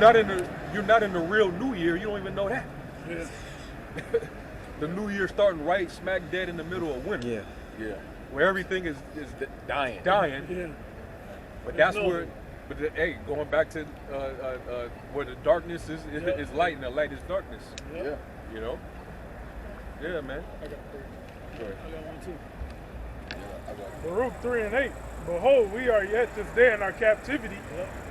not in the real New Year. You don't even know that. Yeah. The New Year starting right smack dead in the middle of winter. Yeah. Yeah. Where everything is Dying. Yeah. But that's where. But hey, going back to where the darkness is light and the light is darkness. Yeah. You know. Yeah, man. I got three. Right. I got one too. Yeah, I got Baruch 3 and 8. Behold, we are yet this day in our captivity,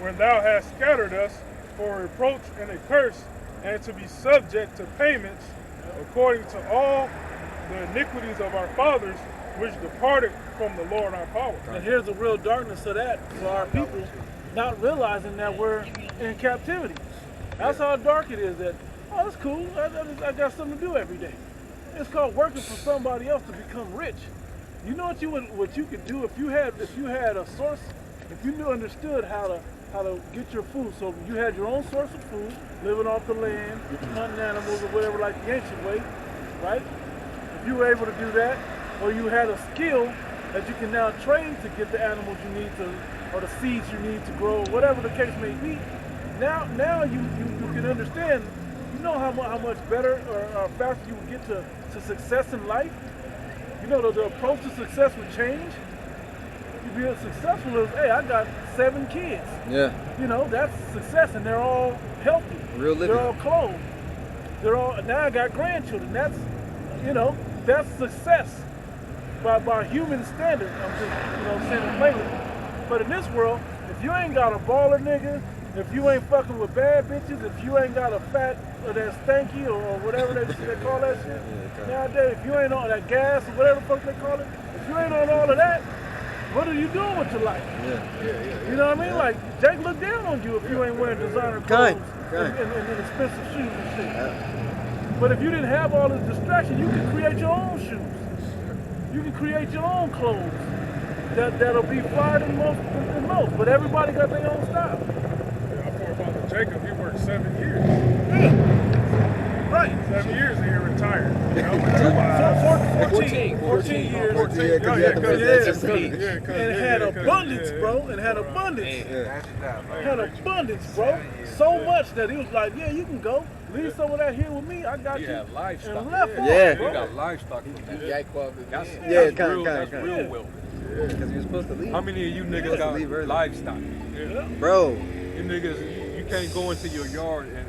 when thou hast scattered us for a reproach and a curse, and to be subject to payments, according to all the iniquities of our fathers, which departed from the Lord our power. And here's the real darkness of that for our people, not realizing that we're in captivity. That's how dark it is. That, oh, that's cool. I got something to do every day. It's called working for somebody else to become rich. You know what you could do if you had a source, if you understood how to get your food. So you had your own source of food, living off the land, hunting animals or whatever, like the ancient way, right? If you were able to do that, or you had a skill that you can now train to get the animals you need to, or the seeds you need to grow, whatever the case may be. Now you can understand. You know how much better or faster you will get to success in life. You know the approach to success would change. You be successful as, hey, I got 7 kids. Yeah. You know, that's success, and they're all healthy. Real living. They're all clothed. Now I got grandchildren. That's, that's success by human standard. I'm just, saying it plainly. But in this world, if you ain't got a baller nigga, if you ain't fucking with bad bitches, if you ain't got a fat or that stanky or whatever they call that shit, nowadays, if you ain't on that gas or whatever the fuck they call it, if you ain't on all of that, what are you doing with your life? Yeah. You know what I mean? Like, Jake look down on you if you ain't wearing designer clothes and expensive shoes and shit. But if you didn't have all this distraction, you could create your own shoes. You can create your own clothes that'll be flyer than most. But everybody got their own style. Father Jacob, he worked 7 years. Yeah. Right. 7 years and he retired. 14 years. 14, And had abundance, bro. And had abundance. Had abundance, bro. So much that he was like, yeah, you can go. Leave some of that here with me. I got you. Yeah, livestock. And left off, Yeah. bro. You got livestock. That's real wealth. Because you're supposed to leave. How many of you niggas got livestock? Yeah. Bro. You niggas, you can't go into your yard and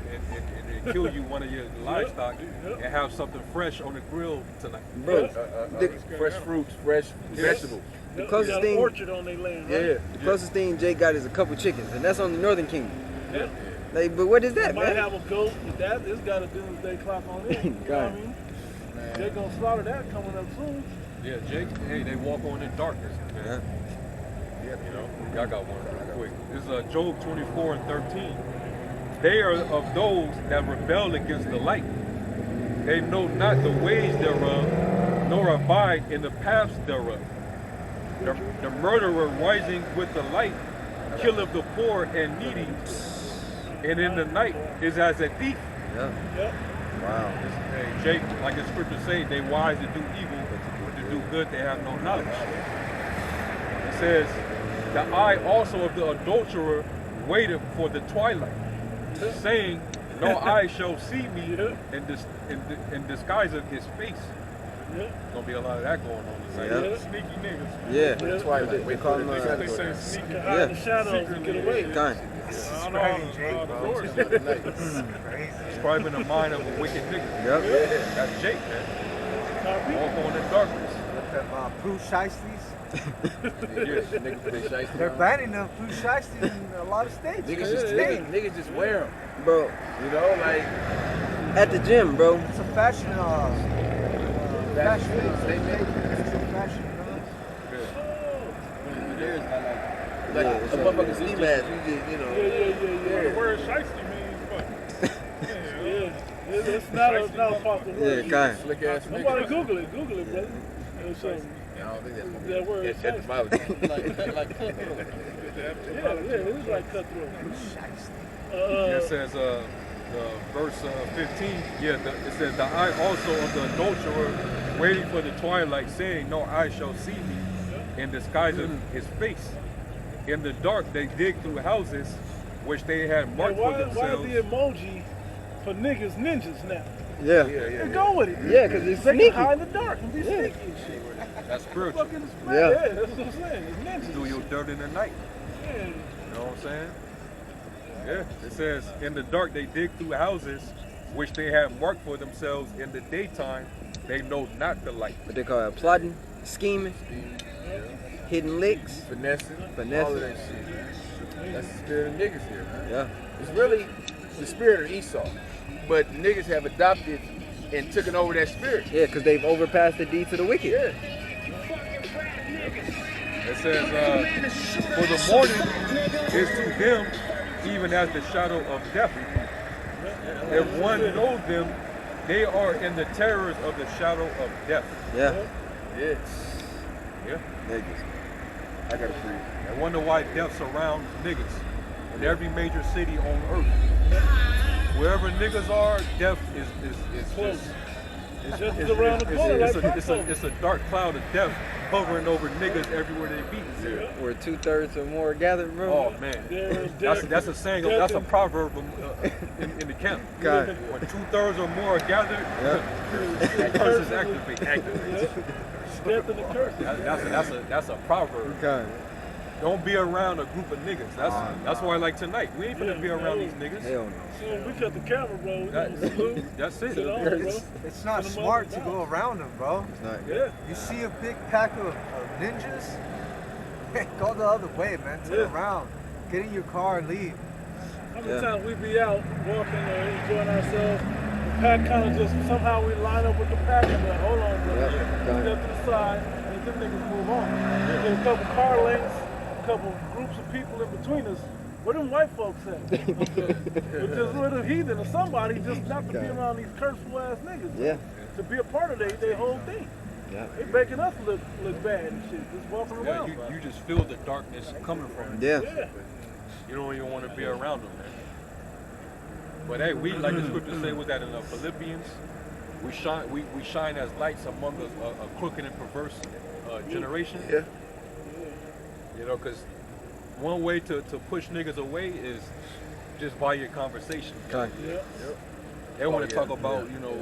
kill you one of your livestock and have something fresh on the grill tonight. Bro. fresh fruits, fresh vegetables. The closest got thing. an orchard on their land, right? Yeah. The closest thing Jake got is a couple chickens, and that's on the Northern Kingdom. Yeah. Like, but what is that, Might man? have a goat, but it's got to do with they clock on it. You know what I mean? They're going to slaughter that coming up soon. Yeah, Jake, hey, they walk on in darkness, man. Yeah, y'all got one real quick. This is Job 24 and 13. They are of those that rebel against the light. They know not the ways thereof, nor abide in the paths thereof. The murderer rising with the light killeth the poor and needy, and in the night is as a thief. Yeah. Yep. Wow. Hey, Jake, like the scripture say, they wise to do evil, but to do good they have no knowledge. It says, the eye also of the adulterer waiteth for the twilight, saying, no eye shall see me in disguise of his face. Yeah. Gonna be a lot of that going on tonight. Yeah. Sneaky niggas. Yeah. That's why they call them They say sneaky. Hide in the shadows and get away. Kind. It's probably in the mind of a wicked nigga. Yep. That's Jake, man. Walk on in darkness. Blue shiesties. Yes, They're banning the blue shiesties in a lot of states. Niggas just wear them. Bro. You know, like At the gym, bro. It's a fashion. they make. It's a fashion. Like Yeah, a it's motherfucking a- ski mask. You just, The word shiesty means fuck. It's not a popular word. Yeah, kind. Slick ass Nobody nigga. Google it, brother. And so, I don't think that's that word is shiesty. etymology. Yeah, it is like cutthroat. It says, verse 15, it says, the eye also of the adulterer waiting for the twilight, saying, no eye shall see me, in disguise of his face. In the dark they dig through houses, which they had And marked for why themselves. the emoji for niggas ninjas now? Yeah. They go with it. Yeah, because it's They sneaky. can hide in the dark and be sneaky and shit. That's spiritual. Fucking Yeah. yeah, that's what I'm saying. It's ninjas. Do your dirt in the night. Yeah. You know what I'm saying? Yeah. It says, in the dark they dig through houses which they have marked for themselves. In the daytime they know not the light. What they call it? Plotting, scheming, hitting licks, Finessing. finessing. All of that shit. That's the spirit of niggas here, man. Yeah. It's really the spirit of Esau. But niggas have adopted and taken over that spirit. Yeah, because they've overpassed the deed to the wicked. Yeah. It says, for the morning is to them even as the shadow of death. If one knows them, they are in the terrors of the shadow of death. Yeah. Yeah. Yeah. Niggas. I gotta breathe. I wonder why death surrounds niggas in every major city on earth. Wherever niggas are, death is Close. just It's just around the corner. it's a dark cloud of death hovering over niggas everywhere they be. Where 2/3 or more gathered, bro. Oh man, that's a saying. That's a proverb in the camp. God. When 2/3 or more are gathered, the curses activate. Death and the curse. That's a proverb. God. Don't be around a group of niggas. That's why, like tonight, we ain't finna be around these niggas. Hell no. So we cut the camera, bro. We gonna salute. That's Sit it. on, bro. It's not smart to go around them, bro. It's not. Yeah. You see a big pack of ninjas, go the other way, man. Turn Yeah. around. Get in your car and leave. How many Yeah. times we be out walking or enjoying ourselves, the pack kind of just somehow we line up with the pack and be like, hold on, bro. Yeah. Step to the side and them niggas move on. There's a couple car lengths, a couple groups of people in between us. Where them white folks at? We're just rid of heathen or somebody just not to be God. around these curseful ass niggas. Yeah. To be a part of their whole thing. Yeah. They making us look bad and shit. Just walking Yeah, around. you just feel the darkness coming from it. Yeah. Yeah. You don't even want to be around them, man. But hey, we like the scripture say was that in Philippians, we shine as lights among a crooked and perverse generation. Yeah. You know, because one way to push niggas away is just by your conversation. God. Yeah. They want to yeah, talk about, you know,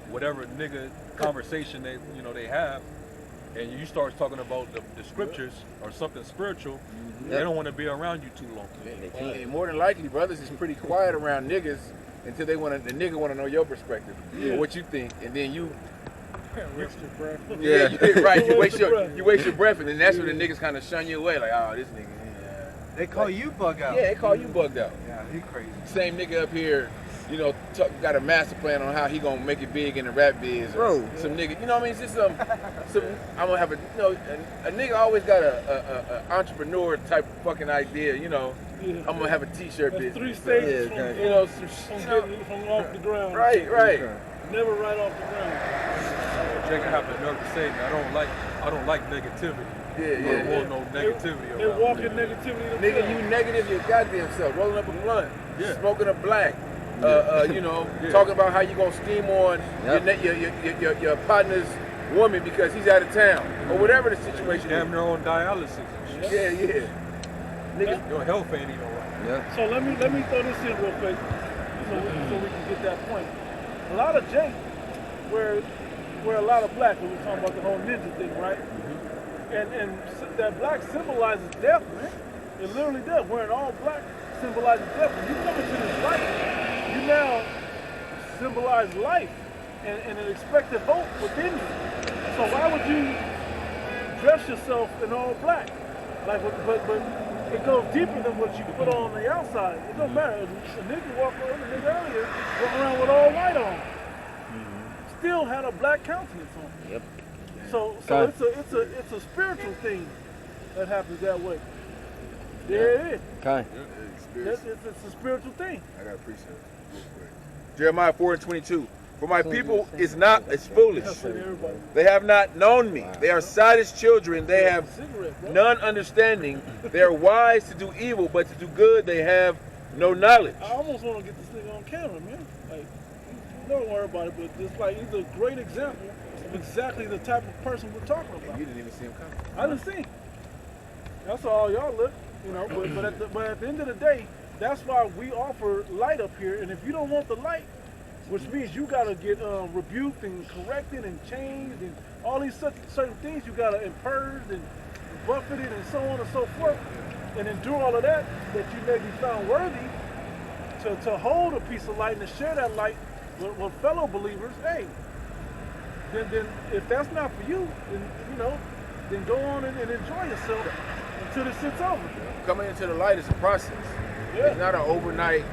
whatever nigga conversation they have, and you start talking about the scriptures or something spiritual, they don't want to be around you too long. And more than likely, brothers is pretty quiet around niggas until the nigga want to know your perspective, Yeah. what you think, and then you, Waste your breath. yeah, you did right. You waste Waste your breath, and then that's when the niggas kind of shun you away, like, oh, this nigga. Yeah, They call you bug out. yeah, they call you bugged out. Yeah, he crazy. Same nigga up here, you know, got a master plan on how he gonna make it big in the rap biz. Or Bro. some nigga, you know what I mean? It's just some I'm gonna have a nigga always got a entrepreneur type fucking idea, you know. Yeah. I'm gonna have a t-shirt That's business. 3 stages Yeah, from, You know, from you know, getting from off the ground. right. Never right off the ground. Jacob have the nerve to say, I don't like negativity. Yeah, I don't yeah. want no negativity They around walk me. in negativity. Nigga, you negative your goddamn self, rolling up a blunt, Yeah. smoking a black, you know, Yeah. talking about how you gonna scheme on your partner's woman because he's out of town, or whatever the situation Damn is. near on dialysis and shit. Yeah. Niggas, Your health ain't even right. Yeah. So let me throw this in real quick, so we can get that point. A lot of Jake, where a lot of black, when we're talking about the whole ninja thing, right? And that black symbolizes death, man. It literally does. Wearing all black symbolizes death. When you come into this light, you now symbolize life and an expected hope within you. So why would you dress yourself in all black? Like, but it goes deeper than what you put on the outside. It don't matter. A nigga walk around, a nigga earlier, walking around with all white on. Still had a black countenance on. Yep. So it's a spiritual thing that happens that way. Yeah, it is. Okay. It's a spiritual thing. I gotta appreciate it real quick. Jeremiah 4:22. For my people is foolish. That's what everybody. They have not known me. They are childish children. They have Cigarette, bro. none understanding. They are wise to do evil, but to do good they have no knowledge. I almost want to get this nigga on camera, man. Like, don't worry about it, but it's like he's a great example of exactly the type of person we're talking about. You didn't even see him coming. I didn't see him. That's all y'all look, you know. But at the end of the day, that's why we offer light up here. And if you don't want the light, which means you gotta get rebuked and corrected and changed and all these certain things you gotta purged and buffeted and so on and so forth, and endure all of that you may be found worthy to hold a piece of light and to share that light with fellow believers. Hey, then if that's not for you, then then go on and enjoy yourself until this shit's over. Coming into the light is a process. Yeah. It's not an overnight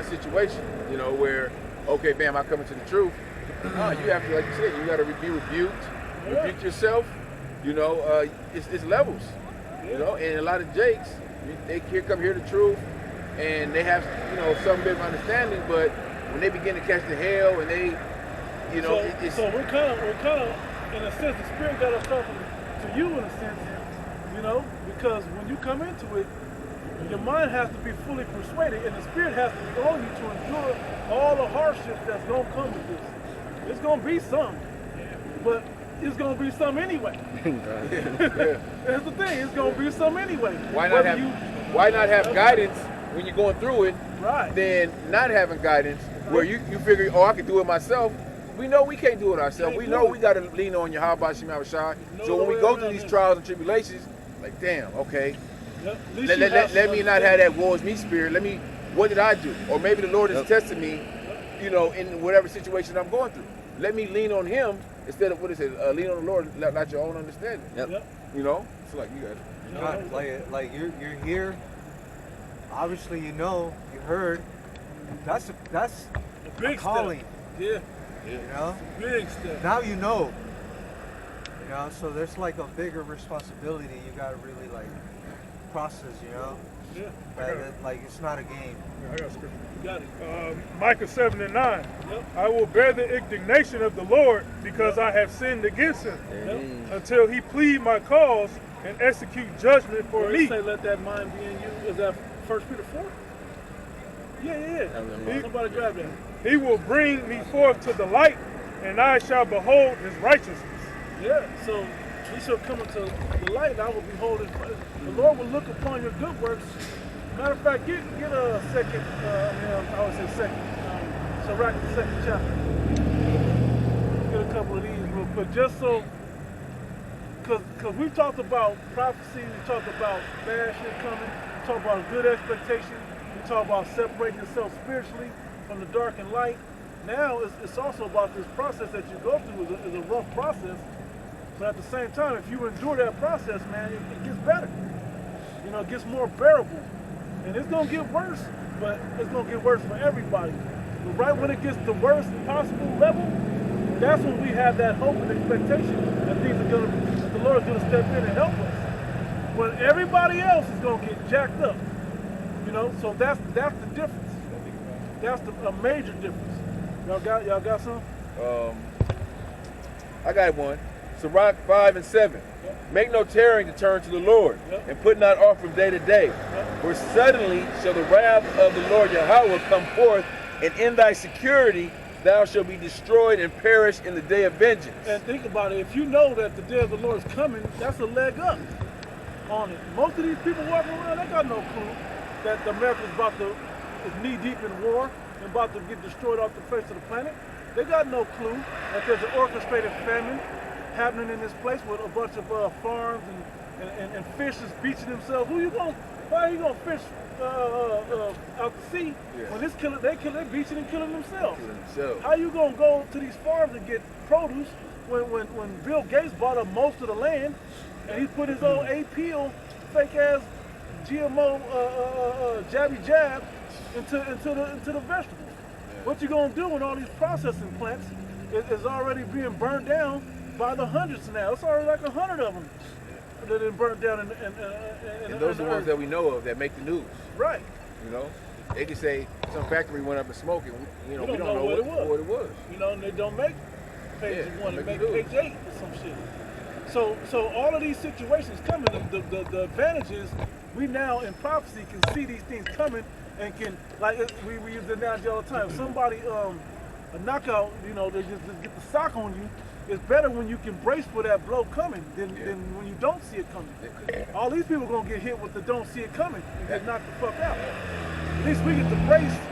situation, where, okay, bam, I come into the truth. No, you have to, like you said, you got to be rebuked, rebuke yourself. It's levels. And a lot of jakes, they come here the truth, and they have, some bit of understanding, but when they begin to catch the hell, and they, so we're kind of, in a sense, the Spirit got us talking to you in a sense, because when you come into it, your mind has to be fully persuaded, and the Spirit has to be on you to endure all the hardships that's going to come with this. It's going to be some, but it's going to be some anyway. That's the thing, it's going to be some anyway. Why not have guidance when you're going through it, right? Than not having guidance where you figure, I can do it myself. We know we can't do it ourselves. We know we got to lean on Yahweh Shem Shai. So when we go through these trials and tribulations, like, damn, okay, let me not have that woe is me spirit. What did I do? Or maybe the Lord is testing me, in whatever situation I'm going through. Let me lean on Him instead of, lean on the Lord, not your own understanding. It's like, you got it. Like you're here. Obviously, you heard. That's a big calling. Step. Yeah. Big step. Now so there's like a bigger responsibility you gotta really process, Yeah. Like it's not a game. Yeah, I got scripture. You got it. Micah 7:9. Yep. I will bear the indignation of the Lord because I have sinned against Him, until He plead my cause and execute judgment for me. Say, let that mind be in you. Is that 1 Peter 4? Yeah. Somebody grab that. He will bring me forth to the light, and I shall behold His righteousness. Yeah, so we shall come into the light, and I will behold His. The Lord will look upon your good works. Matter of fact, get a second, I would say second, Sirach, the second chapter. Get a couple of these real quick, just so, because we've talked about prophecy, we talked about bad shit coming, we talked about good expectation, we talked about separating yourself spiritually from the dark and light. Now it's also about this process that you go through is a rough process, but at the same time, if you endure that process, man, it gets better. It gets more bearable. And it's going to get worse, but it's going to get worse for everybody. But right when it gets the worst possible level, that's when we have that hope and expectation that that the Lord's going to step in and help us. When everybody else is going to get jacked up. So that's the difference. That's a major difference. Y'all got some? I got one. Sirach 5:7. Make no tarrying to turn to the Lord, and put not off from day to day. For suddenly shall the wrath of the Lord Yahweh come forth, and in thy security thou shalt be destroyed and perish in the day of vengeance. And think about it, if you know that the day of the Lord is coming, that's a leg up on it. Most of these people walking around, they got no clue that America is knee deep in war and about to get destroyed off the face of the planet. They got no clue that there's an orchestrated famine happening in this place with a bunch of farms and fish is beaching themselves. Why are you gonna fish out the sea when they're beaching and killing themselves? How you gonna go to these farms and get produce when Bill Gates bought up most of the land and he put his own APL fake ass GMO jabby jab into the vegetables? What you gonna do when all these processing plants is already being burned down by the hundreds now? It's already like 100 of them that have been burnt down. And those are the ones that we know of that make the news. Right. They can say some factory went up in smoke, and we don't know what it was. And they don't make page 1, they make page 8 or some shit. So all of these situations coming, the advantage is we now in prophecy can see these things coming and can, like we use the analogy all the time. Somebody a knockout, you know, they just get the sock on you. It's better when you can brace for that blow coming than when you don't see it coming. All these people are gonna get hit with the don't see it coming and get knocked the fuck out. At least we get to brace